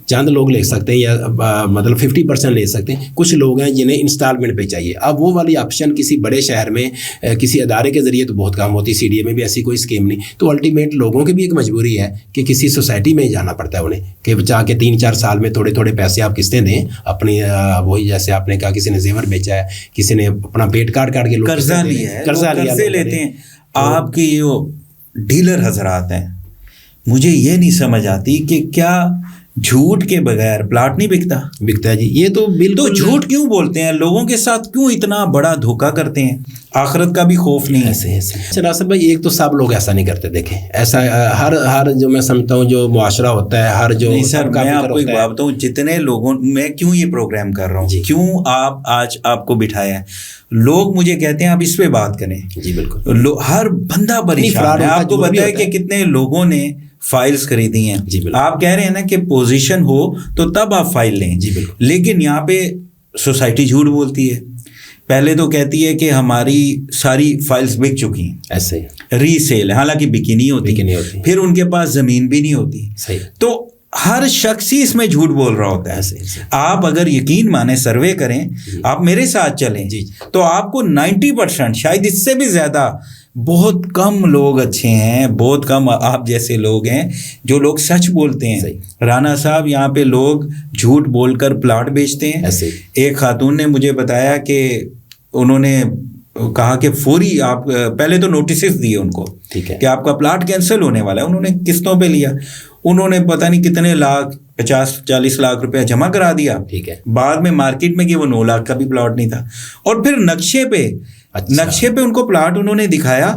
چند لوگ لے سکتے ہیں یا مطلب 50% لے سکتے ہیں, کچھ لوگ ہیں جنہیں انسٹالمنٹ پہ چاہیے. اب وہ والی آپشن کسی بڑے شہر میں کسی ادارے کے ذریعے تو بہت کم ہوتی, CDA میں بھی ایسی کوئی اسکیم نہیں, تو الٹیمیٹ لوگوں کی بھی ایک مجبوری ہے کہ کسی سوسائٹی میں جانا پڑتا ہے انہیں کہ چاہ کے 3-4 سال میں تھوڑے تھوڑے پیسے آپ قسطیں دیں اپنی, وہی جیسے آپ نے کہا کسی نے زیور بیچا ہے, کسی نے اپنا پیٹ کاٹ کے لوگ قرضہ لیا ہے, قرضے لیتے ہیں. آپ کی جو ڈیلر حضرات ہیں, مجھے یہ نہیں سمجھ آتی کہ کیا جھوٹ کے بغیر پلاٹ نہیں بکتا ہے جی. یہ تو بالکل, تو جھوٹ کیوں بولتے ہیں, لوگوں کے ساتھ کیوں اتنا بڑا دھوکہ کرتے ہیں, آخرت کا بھی خوف نہیں ہے. ایسے ناصر بھائی, ایک تو سب لوگ ایسا نہیں کرتے, دیکھیں ایسا ہر جو میں سمجھتا ہوں جو معاشرہ ہوتا ہے, ہر جو, نہیں سر میں آپ کو ایک بات بتاؤں, جتنے لوگوں, میں کیوں یہ پروگرام کر رہا ہوں, کیوں آج آپ کو بٹھایا ہے, لوگ مجھے کہتے ہیں آپ اس پہ بات کریں. جی بالکل, ہر بندہ پریشان ہے. آپ کو پتہ ہے کہ کتنے لوگوں نے فائلز خریدی ہیں. آپ کہہ رہے ہیں نا کہ پوزیشن ہو تو تب آپ فائل لیں, لیکن یہاں پہ سوسائٹی جھوٹ بولتی ہے. پہلے تو کہتی ہے کہ ہماری ساری فائلز بک چکی ہیں, ایسے ری سیل, حالانکہ بکی نہیں ہوتی, پھر ان کے پاس زمین بھی نہیں ہوتی. تو ہر شخص ہی اس میں جھوٹ بول رہا ہوتا ہے. آپ اگر یقین مانیں, سروے کریں, آپ میرے ساتھ چلیں, تو آپ کو 90% شاید اس سے بھی زیادہ, بہت کم لوگ اچھے ہیں, بہت کم آپ جیسے لوگ ہیں جو لوگ سچ بولتے ہیں. رانا صاحب, یہاں پہ لوگ جھوٹ بول کر پلاٹ بیچتے ہیں. ایک خاتون نے مجھے بتایا کہ انہوں نے کہا کہ فوری آپ پہلے تو نوٹسز دیے ان کو کہ آپ کا پلاٹ کینسل ہونے والا ہے. انہوں نے قسطوں پہ لیا, انہوں نے پتہ نہیں کتنے لاکھ, 50-40 لاکھ روپیہ جمع کرا دیا. بعد میں مارکیٹ میں کہ وہ 9 لاکھ کا بھی پلاٹ نہیں تھا. اور پھر نقشے پہ ان کو پلاٹ انہوں نے دکھایا,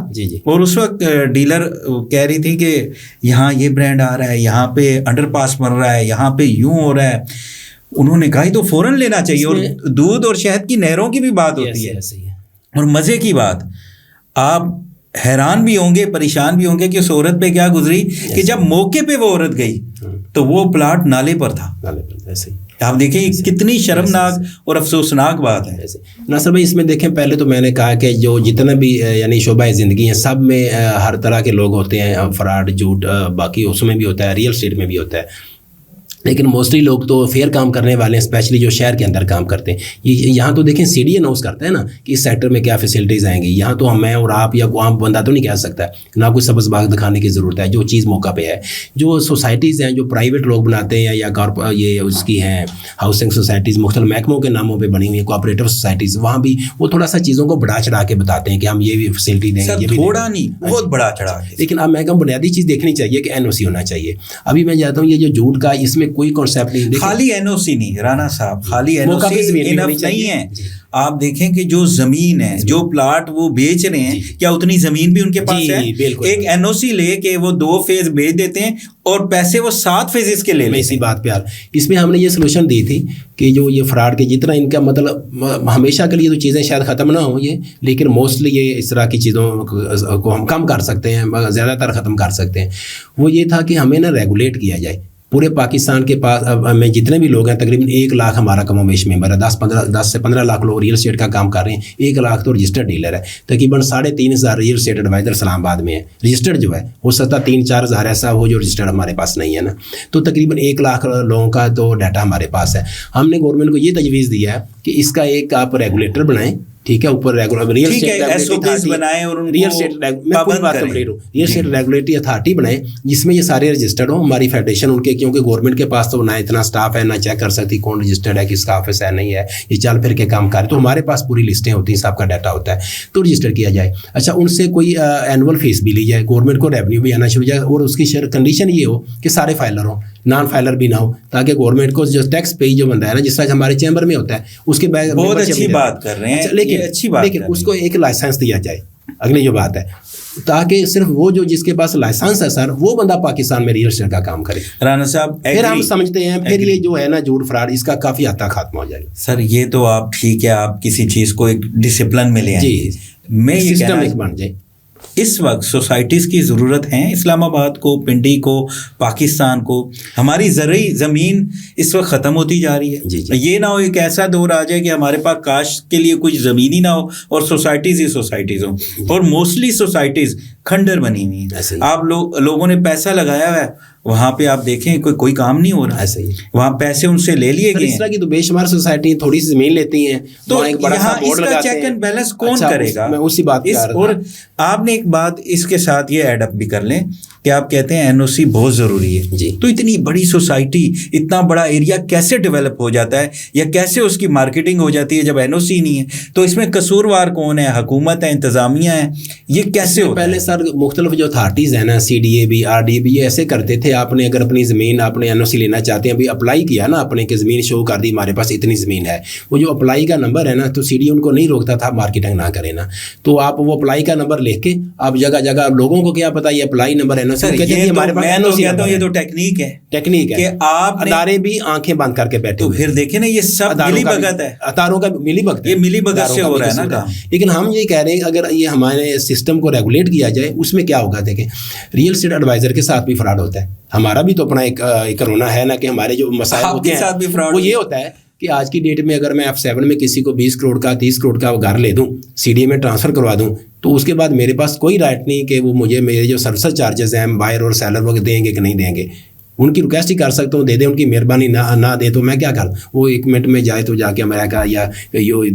اور اس وقت ڈیلر کہہ رہی تھی کہ یہاں یہ برانڈ آ رہا ہے, یہاں پہ انڈر پاس بن رہا ہے, یہاں پہ یوں ہو رہا ہے. انہوں نے کہا تو فوراً لینا چاہیے. اور دودھ اور شہد کی نہروں کی بھی بات ہوتی ہے. اور مزے کی بات, آپ حیران بھی ہوں گے, پریشان بھی ہوں گے کہ اس عورت پہ کیا گزری کہ جب موقع پہ وہ عورت گئی تو وہ پلاٹ نالے پر تھا. آپ دیکھیں کتنی شرمناک اور افسوسناک بات ہے. ناصر بھائی, اس میں دیکھیں پہلے تو میں نے کہا کہ جو جتنا بھی یعنی شعبہ زندگی ہیں, سب میں ہر طرح کے لوگ ہوتے ہیں, فراڈ, جھوٹ, باقی اس میں بھی ہوتا ہے, ریئل اسٹیٹ میں بھی ہوتا ہے. لیکن موسٹلی لوگ تو فیئر کام کرنے والے ہیں, اسپیشلی جو شہر کے اندر کام کرتے ہیں. یہاں تو دیکھیں CDA اناؤنس کرتا ہے نا کہ اس سیکٹر میں کیا فیسلٹیز آئیں گی. یہاں تو ہمیں اور آپ یا کوئی عام بندہ تو نہیں کہہ سکتا, نہ کوئی سبز باغ دکھانے کی ضرورت ہے. جو چیز موقع پہ ہے, جو سوسائٹیز ہیں جو پرائیویٹ لوگ بناتے ہیں یا یہ اس کی ہیں ہاؤسنگ سوسائٹیز مختلف محکموں کے ناموں پہ بنی ہوئی ہیں, کوآپریٹو سوسائٹیز, وہاں بھی وہ تھوڑا سا چیزوں کو بڑھا چڑھا کے بتاتے ہیں کہ ہم یہ بھی فیسلٹی دیں گے. تھوڑا نہیں, بہت بڑا چڑھا کے. لیکن اب میں کہوں بنیادی چیز دیکھنی چاہیے کہ NOC ہونا چاہیے. ابھی میں جاتا ہوں یہ جو جھوٹ کا, اس میں کوئی کانسیپٹ نہیں. خالی NOC نہیں رانا صاحب, خالی NOC انف نہیں ہے. آپ دیکھیں کہ جو زمین ہے, جو پلاٹ وہ بیچ رہے ہیں, کیا اتنی زمین بھی ان کے پاس ہے؟ ایک NOC لے کے وہ 2 فیز بیچ دیتے ہیں اور پیسے وہ 7 فیزز کے لے لیتے ہیں. اسی بات پہ اس میں ہم نے یہ سلوشن دی تھی کہ جو یہ فراڈ کے جتنا ان کا مطلب ہمیشہ کے لیے تو چیزیں شاید ختم نہ ہوں یہ, لیکن موسٹلی یہ اس طرح کی چیزوں کو ہم کم کر سکتے ہیں, زیادہ تر ختم کر سکتے ہیں. وہ یہ تھا کہ ہمیں نا ریگولیٹ کیا جائے. پورے پاکستان کے پاس میں جتنے بھی لوگ ہیں, تقریباً 1 لاکھ ہمارا کم و بیش ممبر ہے. 10 سے 15 لاکھ لوگ ریئل اسٹیٹ کا کام کر رہے ہیں. 1 لاکھ تو رجسٹرڈ ڈیلر ہے. تقریباً 3,500 ریئل اسٹیٹ ایڈوائزر اسلام آباد میں ہے. رجسٹرڈ جو ہے ہو سکتا 3-4 ہزار ایسا ہو جو رجسٹرڈ ہمارے پاس نہیں ہے نا. تو تقریباً 1 لاکھ لوگوں کا تو ڈاٹا ہمارے پاس ہے. ہم نے گورنمنٹ کو یہ تجویز دیا ہے کہ اس کا ایک آپ ریگولیٹر بنائیں, ٹھیک ہے, اوپر ریئل اسٹیٹ ریگولیٹری اتھارٹی بنائے جس میں یہ سارے رجسٹرڈ ہوں. ہماری فیڈریشن ان کے, کیونکہ گورنمنٹ کے پاس تو نہ اتنا اسٹاف ہے, نہ چیک کر سکتی کون رجسٹرڈ ہے, کس کا آفس ہے, نہیں ہے, یہ چل پھر کے کام کر. تو ہمارے پاس پوری لسٹیں ہوتی ہیں, سب کا ڈاٹا ہوتا ہے, تو رجسٹر کیا جائے. اچھا, ان سے کوئی اینول فیس بھی لی جائے, گورنمنٹ کو ریونیو بھی آنا شروع ہو جائے, اور اس کی کنڈیشن یہ ہو کہ سارے فائلر ہوں, نان فائلر بھی نہ ہو, تاکہ گورنمنٹ کو جو ٹیکس پے جو بندہ ہے نا, جس طرح ہمارے چیمبر میں ہوتا ہے, اس کے بعد بہت اچھی بات کر رہے ہیں. لیکن اس کو ایک لائسنس دیا جائے. اگلی جو بات ہے, تاکہ صرف وہ جو جس کے پاس لائسنس ہے سر, وہ بندہ پاکستان میں ریئل اسٹیٹ کا کام کرے. رانا صاحب, پھر ہم سمجھتے ہیں پھر یہ جو ہے نا جھوٹ فراڈ, اس کا کافی حد تک خاتمہ ہو جائے گا. سر یہ تو آپ ٹھیک ہے, آپ کسی چیز کو ایک ڈسپلن میں لے آئیں. جی, میں یہ سسٹم ایک بن جائے. اس وقت سوسائٹیز کی ضرورت ہے اسلام آباد کو, پنڈی کو, پاکستان کو. ہماری زرعی زمین اس وقت ختم ہوتی جا رہی ہے. یہ نہ ہو ایک ایسا دور آ جائے کہ ہمارے پاس کاشت کے لیے کچھ زمین ہی نہ ہو اور سوسائٹیز ہی سوسائٹیز ہوں, اور موسٹلی سوسائٹیز کھنڈر بنی ہوئی ہیں. آپ لوگوں نے پیسہ لگایا ہوا ہے, وہاں پہ آپ دیکھیں کوئی کام نہیں ہو رہا ہے. وہاں پیسے ان سے لے لیے گئے. اس طرح کی تو بے شمار سوسائٹی تھوڑی سی زمین لیتی ہیں, تو یہاں اس کا چیک اینڈ بیلنس کون کرے گا؟ میں اسی بات کر رہا تھا. اور آپ نے ایک بات اس کے ساتھ یہ ایڈ اپ بھی کر لیں کہ آپ کہتے ہیں این او سی بہت ضروری ہے. جی. تو اتنی بڑی سوسائٹی, اتنا بڑا ایریا کیسے ڈیولپ ہو جاتا ہے یا کیسے اس کی مارکیٹنگ ہو جاتی ہے جب این او سی نہیں ہے؟ تو اس میں قصوروار کون ہے؟ حکومت ہے, انتظامیہ ہے, یہ کیسے ہوتا ہے؟ پہلے سر مختلف جو اتھارٹیز ہیں نا, سی ڈی اے بھی, آر ڈی اے بھی, یہ ایسے کرتے تھے. آپ نے اگر اپنی زمین آپ نے این او سی لینا چاہتے ہیں, ابھی اپلائی کیا نا آپ نے کہ زمین شو کر دی ہمارے پاس اتنی زمین ہے, وہ جو اپلائی کا نمبر ہے نا, تو سی ڈی ان کو نہیں روکتا تھا مارکیٹنگ نہ کرے نا. تو آپ وہ اپلائی کا نمبر لے کے آپ جگہ جگہ لوگوں کو کیا پتا یہ اپلائی نمبر این او سی, یہ تو ٹیکنیک ہے کہ آپ ادارے بھی آنکھیں بند کر کے بیٹھے. تو پھر دیکھیں نا, یہ سب ملی بھگت ہے, اداروں کا ملی بھگت, یہ ملی بھگت سے ہو رہا ہے نا کام. لیکن ہم یہ کہہ رہے ہیں اگر یہ ہمارے سسٹم کو ریگولیٹ کیا جائے, اس میں کیا ہوگا. دیکھیں ریئل اسٹیٹ ایڈوائزر کے ساتھ بھی فراڈ ہوتا ہے. ہمارا بھی تو اپنا ایک کرونا ہے نا کہ ہمارے جو مسائل ہوتے ہیں وہ یہ ہوتا ہے کہ آج کی ڈیٹ میں اگر میں F7 میں کسی کو 20 کروڑ کا 30 کروڑ کا گھر لے دوں, سی ڈی اے میں ٹرانسفر کروا دوں, تو اس کے بعد میرے پاس کوئی رائٹ نہیں کہ وہ مجھے میرے جو سروس چارجز ہیں بائر اور سیلر وہ دیں گے کہ نہیں دیں گے. ان کی ریکویسٹ ہی کر سکتا ہوں, دے دیں, ان کی مہربانی نہ دے تو میں کیا کروں. وہ 1 منٹ میں جائے تو جا کے امریکہ یا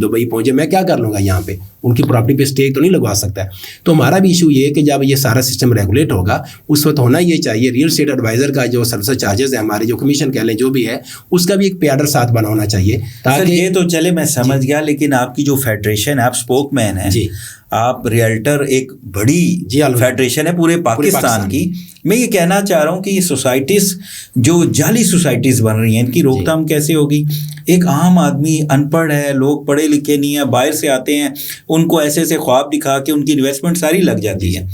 دبئی پہنچے, میں کیا کر لوں گا یہاں پہ, ان کی پراپرٹی پہ اسٹیک تو نہیں لگوا سکتا ہے. تو ہمارا بھی ایشو یہ ہے کہ جب یہ سارا سسٹم ریگولیٹ ہوگا اس وقت ہونا یہ چاہیے ریئل اسٹیٹ ایڈوائزر کا جو سروس چارجز ہے ہمارے, جو کمیشن کہہ لیں جو بھی ہے, اس کا بھی ایک پیڈر ساتھ بنا ہونا چاہیے. تاکہ یہ تو چلے میں سمجھ گیا, لیکن آپ کی جو فیڈریشن ہے, آپ اسپوک مین ہیں, آپ ریئلٹر, ایک بڑی فیڈریشن ہے پورے پاکستان کی. میں یہ کہنا چاہ رہا ہوں کہ یہ سوسائٹیز جو جعلی سوسائٹیز بن رہی ہیں, ان کی روک تھام کیسے ہوگی؟ ایک عام آدمی ان پڑھ ہے, لوگ پڑھے لکھے نہیں ہیں, باہر سے آتے ہیں, ان کو ایسے ایسے خواب دکھا کے ان کی انویسٹمنٹ ساری لگ جاتی ہے.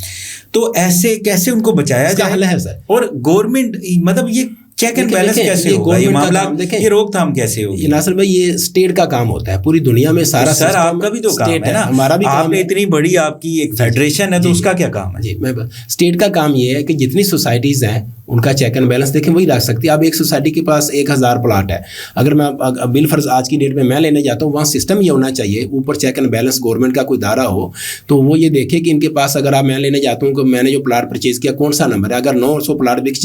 تو ایسے کیسے ان کو بچایا جائے؟ اور گورنمنٹ مطلب یہ چیک اینڈ بیلنس کیسے ہوگا, یہ معاملہ, یہ روک تھام کیسے ہوگی؟ ناصر بھائی یہ اسٹیٹ کا کام ہوتا ہے پوری دنیا میں سارا. سر آپ کا بھی تو کام ہے نا, ہمارا بھی آپ نے اتنی بڑی آپ کی ایک فیڈریشن ہے, تو اس کا کیا کام ہے؟ جی, میں اسٹیٹ کا کام یہ ہے کہ جتنی سوسائٹیز ہیں ان کا چیک اینڈ بیلنس دیکھیں وہی رکھ سکتی ہے. اب ایک سوسائٹی کے پاس 1000 پلاٹ ہے, اگر میں بالفرض آج کی ڈیٹ میں لینے جاتا ہوں, وہاں سسٹم یہ ہونا چاہیے, اوپر چیک اینڈ بیلنس گورنمنٹ کا کوئی ادارہ ہو تو وہ یہ دیکھے کہ ان کے پاس, اگر آپ میں لینے جاتا ہوں کہ میں نے جو پلاٹ پرچیز کیا کون سا نمبر ہے, اگر 900 پلاٹ بک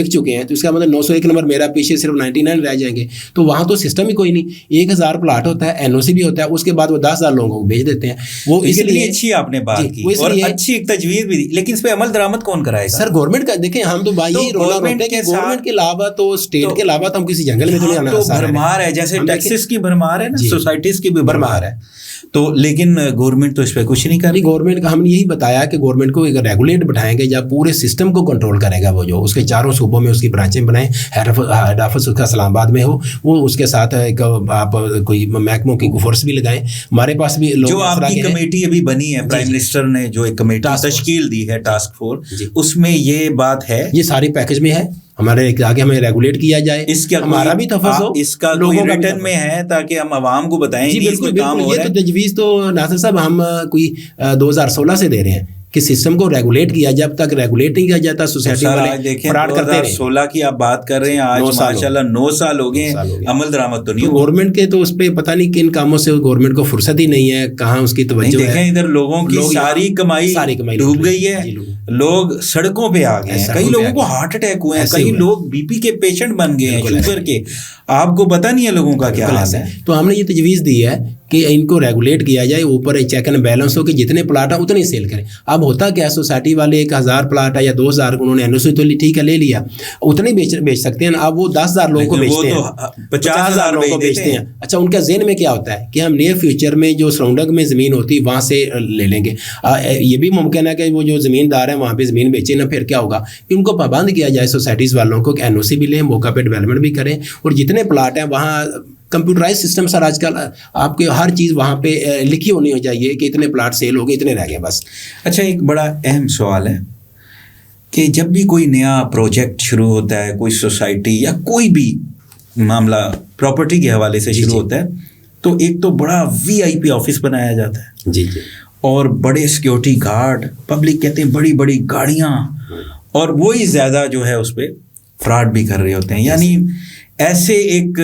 چکے ہیں تو اس کا مطلب 901 نمبر میرا, پیچھے صرف 99 رہ جائیں گے. تو وہاں تو سسٹم ہی کوئی نہیں. 1000 پلاٹ ہوتا ہے, این او سی بھی ہوتا ہے, اس کے بعد وہ 10,000 لوگوں کو بھیج دیتے ہیں. وہ اس لیے اچھی آپ نے بات کی اور اچھی ایک تجویز بھی دی, لیکن اس پہ عمل درآمد کون کرائے گا؟ سر گورنمنٹ کا دیکھیں, ہم تو بھائی گورنمنٹ کے علاوہ تو اسٹیٹ کے علاوہ تو ہم کسی جنگل میں تو نہیں آنا. تو بھرمار ہے, جیسے ٹیکسز کی بھرمار ہے نا, سوسائٹیز کی بھی بھرمار ہے. تو لیکن گورنمنٹ تو اس پہ کچھ نہیں کر رہی. گورنمنٹ کا ہم نے یہی بتایا کہ گورنمنٹ کو اگر ریگولیٹ بٹھائیں گے یا پورے سسٹم کو کنٹرول کرے گا, وہ جو اس کے چاروں صوبوں میں اس کی برانچیں بنائیں, ہیڈ آفس اس کا اسلام آباد میں ہو, وہ اس کے ساتھ ایک آپ کوئی محکموں کی فورس بھی لگائیں. ہمارے پاس بھی جو آپ کی کمیٹی ابھی بنی ہے, پرائم منسٹر نے جو ایک کمیٹی تشکیل دی ہے, ٹاسک فورس, اس میں یہ بات ہے, یہ ساری پیکج میں ہے ہمارے, آگے ہمیں ریگولیٹ کیا جائے, اس کا ہمارا بھی تفضل ہو, اس کا کوئی ریٹن میں ہے تاکہ ہم عوام کو بتائیں. جی بالکل, یہ تو تجویز تو ناصر صاحب ہم کوئی 2016 سے دے رہے ہیں کہ سسٹم کو ریگولیٹ کیا, جب تک ریگولیٹ نہیں کیا جاتا سوسائٹی والے فراڈ کرتے رہے. 2016 کی آپ بات کر رہے ہیں, آج ماشاءاللہ 9 سال ہو گئے, عمل درآمد تو نہیں. گورنمنٹ کے تو اس پہ پتہ نہیں کن کاموں سے گورنمنٹ کو فرصت ہی نہیں ہے, کہاں اس کی توجہ ہے. ادھر لوگوں کی ساری کمائی ڈوب گئی ہے, لوگ سڑکوں پہ آ گئے ہیں, کئی لوگوں کو ہارٹ اٹیک ہوئے ہیں, کئی لوگ بی پی کے پیشنٹ بن گئے ہیں, شوگر کے, آپ کو پتہ نہیں ہے لوگوں کا کیا حال ہے. تو ہم نے یہ تجویز دی ہے کہ ان کو ریگولیٹ کیا جائے, اوپر چیک اینڈ بیلنس ہو کہ جتنے پلاٹ ہیں اتنے ہی سیل کریں. اب ہوتا کیا, سوسائٹی والے 1000 پلاٹ ہے یا 2000 انہوں نے این او سی تو ٹھیک ہے لے لیا, اتنے بیچ سکتے ہیں. اب وہ 10,000 لوگوں کو بیچتے ہیں, 50,000 لوگوں کو بیچتے ہیں. اچھا, ان کا ذہن میں کیا ہوتا ہے کہ ہم نیئر فیوچر میں جو سراؤنڈنگ میں زمین ہوتی ہے وہاں سے لے لیں گے. یہ بھی ممکن ہے کہ وہ جو زمیندار ہیں وہاں پہ زمین بیچیں نا, پھر کیا ہوگا کہ ان کو پابند کیا جائے سوسائٹیز والوں کو کہ این او سی بھی لیں, موقع پہ ڈیولپمنٹ بھی کریں, اور جتنے پلاٹ ہیں وہاں کمپیوٹرائز سسٹم. سر آج کل آپ کے ہر چیز وہاں پہ لکھی ہونی ہو چاہیے کہ اتنے پلاٹ سیل ہو گئے, اتنے رہ گئے بس. اچھا, ایک بڑا اہم سوال ہے کہ جب بھی کوئی نیا پروجیکٹ شروع ہوتا ہے, کوئی سوسائٹی یا کوئی بھی معاملہ پراپرٹی کے حوالے سے شروع ہوتا ہے, تو ایک تو بڑا VIP آفس بنایا جاتا ہے. جی. اور بڑے سیکیورٹی گارڈ، پبلک کہتے ہیں بڑی بڑی گاڑیاں، اور وہی زیادہ جو ہے اس پہ فراڈ بھی کر رہے ہوتے ہیں. یعنی ایسے ایک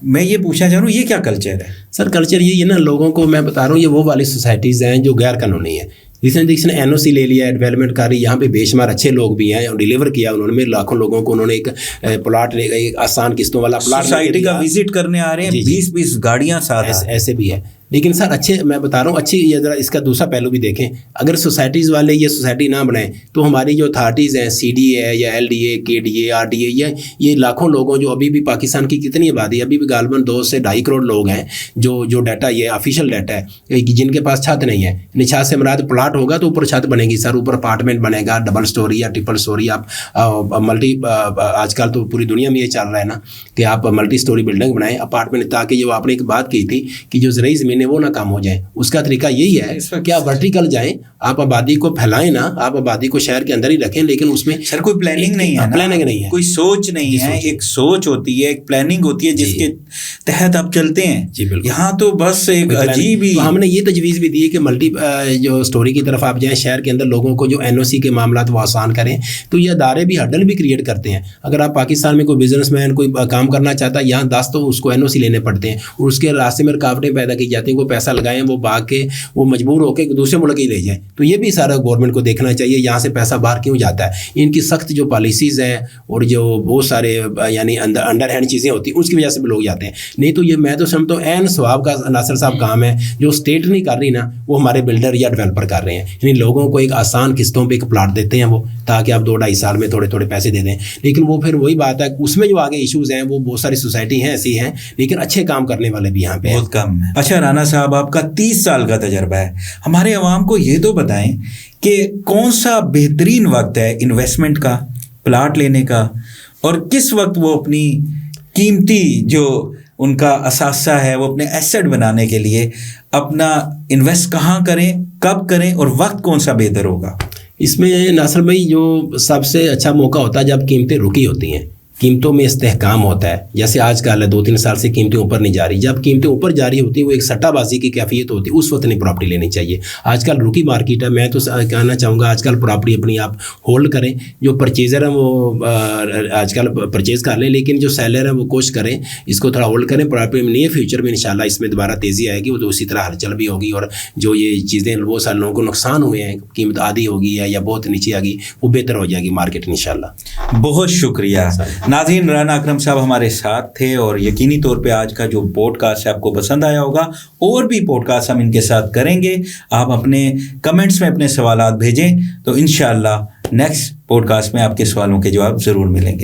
میں یہ پوچھنا چاہ رہا ہوں یہ کیا کلچر ہے؟ سر کلچر یہی ہے نا، لوگوں کو میں بتا رہا ہوں یہ وہ والی سوسائٹیز ہیں جو غیر قانونی ہیں. جس نے این او سی لے لیا ہے، ڈیولپمنٹ کر رہی، یہاں پہ بے شمار اچھے لوگ بھی ہیں، ڈیلیور کیا انہوں نے لاکھوں لوگوں کو. انہوں نے ایک پلاٹ ایک آسان قسطوں والا پلاٹ سوسائٹی کا وزٹ کرنے آ رہے ہیں، 20 گاڑیاں ساتھ ایسے بھی ہے. لیکن سر اچھے میں بتا رہا ہوں اچھی، یہ ذرا اس کا دوسرا پہلو بھی دیکھیں. اگر سوسائٹیز والے یہ سوسائٹی نہ بنائیں تو ہماری جو اتھارٹیز ہیں، سی ڈی اے یا ایل ڈی اے، کے D A, R D A, یہ لاکھوں لوگوں جو ابھی بھی پاکستان کی کتنی آبادی ہے، ابھی بھی غالباً 2 سے 2.5 کروڑ لوگ ہیں جو ڈیٹا یہ آفیشیل ڈیٹا ہے، جن کے پاس چھت نہیں ہے. چھت سے مراد پلاٹ ہوگا تو اوپر چھت بنے گی سر، اوپر اپارٹمنٹ بنے گا، ڈبل سٹوری یا ٹرپل سٹوری. آپ ملٹی، آج کل تو پوری دنیا میں یہ چل رہا ہے نا کہ آپ ملٹی سٹوری بلڈنگ بنائیں اپارٹمنٹ، تاکہ جو آپ نے ایک بات کی تھی کہ جو زرعی زمینیں وہ نہ کم ہو جائیں. اس کا طریقہ یہی ہے کہ آپ ورٹیکل جائیں، آپ آبادی کو پھیلائیں نا، آپ آبادی کو شہر کے اندر ہی رکھیں، لیکن اس میں سر کوئی پلاننگ نہیں ہے، پلاننگ نہیں ہے، کوئی سوچ نہیں ہے. ایک سوچ ہوتی ہے، ایک پلاننگ ہوتی ہے جس کے تحت آپ چلتے ہیں. جی بالکل. یہاں تو بس ایک عجیب ہی. ہم نے یہ تجویز بھی دی ہے کہ ملٹی جو اسٹوری کی طرف آپ جائیں، شہر کے اندر لوگوں کو جو این او سی کے معاملات وہ آسان کریں. تو یہ ادارے بھی ہڈل بھی کریٹ کرتے ہیں. اگر آپ پاکستان میں کوئی بزنس مین کوئی کام کرنا چاہتا ہے یہاں 10 تو اس کو این او سی لینے پڑتے ہیں، اور اس کے راستے میں رکاوٹیں پیدا کی جاتی ہیں. وہ پیسہ لگائیں، وہ بھاگ کے وہ مجبور ہو کے دوسرے ملک ہی لے جائیں. تو یہ بھی سارا گورنمنٹ کو دیکھنا چاہیے یہاں سے پیسہ باہر کیوں جاتا ہے. ان کی سخت جو پالیسیز ہیں اور جو بہت سارے یعنی انڈر ہینڈ چیزیں ہوتی ہیں اس کی وجہ سے بھی لوگ جاتے ہیں. نہیں تو یہ میں تو سمجھتا ہوں عین ثواب کا ناصر صاحب کام ہے جو اسٹیٹ نہیں کر رہی نا، وہ ہمارے بلڈر یا ڈیولپر کر رہے ہیں. یعنی لوگوں کو ایک آسان قسطوں پہ ایک پلاٹ دیتے ہیں وہ، تاکہ آپ 2-2.5 سال میں تھوڑے تھوڑے پیسے دے دیں. لیکن وہ پھر وہی بات ہے، اس میں جو آگے ایشوز ہیں وہ بہت ساری سوسائٹی ہیں ایسی ہیں، لیکن اچھے کام کرنے والے بھی یہاں پہ بہت کم ہے. اچھا رانا صاحب، آپ کا 30 سال کا تجربہ ہے، ہمارے عوام کو یہ تو بتائیں کہ کون سا بہترین وقت ہے انویسٹمنٹ کا، پلاٹ لینے کا، اور کس وقت وہ اپنی قیمتی جو ان کا اثاثہ ہے وہ اپنے ایسٹ بنانے کے لیے اپنا انویسٹ کہاں کریں، کب کریں، اور وقت کون سا بہتر ہوگا؟ اس میں ناصر بھائی جو سب سے اچھا موقع ہوتا ہے جب قیمتیں رکی ہوتی ہیں، قیمتوں میں استحکام ہوتا ہے. جیسے آج کل ہے 2-3 سال سے قیمتیں اوپر نہیں جا رہی. جب قیمتیں اوپر جاری ہوتی ہیں وہ ایک سٹہ بازی کی کیفیت ہوتی ہے، اس وقت نہیں پراپرٹی لینی چاہیے. آج کل رکی مارکیٹ ہے. میں تو کہنا چاہوں گا آج کل پراپرٹی اپنی آپ ہولڈ کریں. جو پرچیزر ہیں وہ آج کل پرچیز کر لیں، لیکن جو سیلر ہیں وہ کوشش کریں اس کو تھوڑا ہولڈ کریں. پراپرٹی میں نیئر فیوچر میں انشاءاللہ اس میں دوبارہ تیزی آئے گی، وہ تو اسی طرح ہلچل بھی ہوگی، اور جو یہ چیزیں وہ سارے لوگوں کو نقصان ہوئے ہیں، قیمت آدھی ہوگی یا بہت نیچے آ گئی، وہ بہتر ہو جائے گی مارکیٹ انشاءاللہ. بہت شکریہ ناظرین. رانا اکرم صاحب ہمارے ساتھ تھے، اور یقینی طور پہ آج کا جو پوڈ کاسٹ ہے آپ کو پسند آیا ہوگا. اور بھی پوڈ کاسٹ ہم ان کے ساتھ کریں گے. آپ اپنے کمنٹس میں اپنے سوالات بھیجیں تو انشاءاللہ نیکسٹ پوڈ کاسٹ میں آپ کے سوالوں کے جواب ضرور ملیں گے.